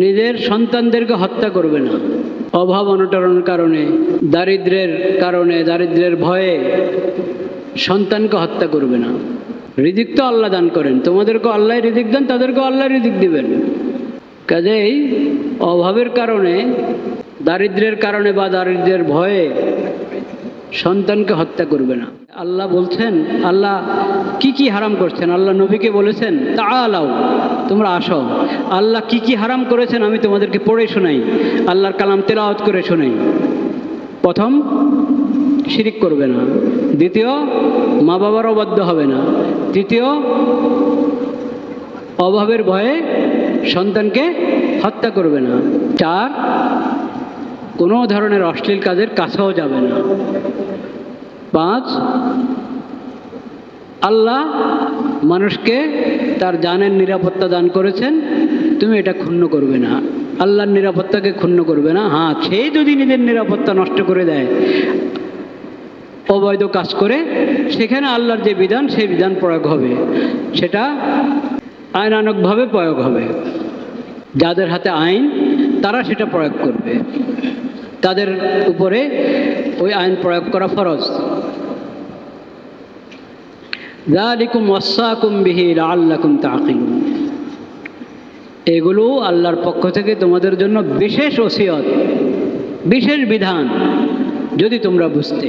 নিজের সন্তানদেরকে হত্যা করবে না। অভাব অনটনের কারণে, দারিদ্র্যের ভয়ে সন্তানকে হত্যা করবে না। রিজিক তো আল্লাহ দান করেন, তোমাদেরকেও আল্লাহ রিজিক দেন, তাদেরকেও আল্লাহ রিজিক দিবেন। কাজেই অভাবের কারণে, দারিদ্র্যের কারণে বা দারিদ্র্যের ভয়ে সন্তানকে হত্যা করবে না। আল্লাহ বলছেন, আল্লাহ কি কি হারাম করছেন, আল্লাহ নবীকে বলেছেন তাআলাও, তোমরা আসো। আল্লাহ কি কি হারাম করেছেন আমি তোমাদেরকে পড়ে শোনাই, আল্লাহর কালাম তেলাওয়াত করে শোনাই। প্রথম, শিরিক করবে না। দ্বিতীয়, মা বাবার অবাধ্য হবে না। তৃতীয়, অভাবের ভয়ে সন্তানকে হত্যা করবে না। 4, কোনো ধরনের অশ্লীল কাজের কাছেও যাবে না। 5, আল্লাহ মানুষকে তার জানের নিরাপত্তা দান করেছেন, তুমি এটা ক্ষুণ্ণ করবে না, আল্লাহর নিরাপত্তাকে ক্ষুণ্ণ করবে না। হ্যাঁ, সে যদি নিজের নিরাপত্তা নষ্ট করে দেয়, অবৈধ কাজ করে, সেখানে আল্লাহর যে বিধান সেই বিধান প্রয়োগ হবে, সেটা আইনানুগভাবে প্রয়োগ হবে। যাদের হাতে আইন তারা সেটা প্রয়োগ করবে, তাদের উপরে ওই আইন প্রয়োগ করা ফরজ। যালিকুম ওয়াসাকুম বিহি লাআল্লাকুম তাআকিলুন, এগুলো আল্লাহর পক্ষ থেকে তোমাদের জন্য বিশেষ ওসিয়ত, বিশেষ বিধান, যদি তোমরা বুঝতে।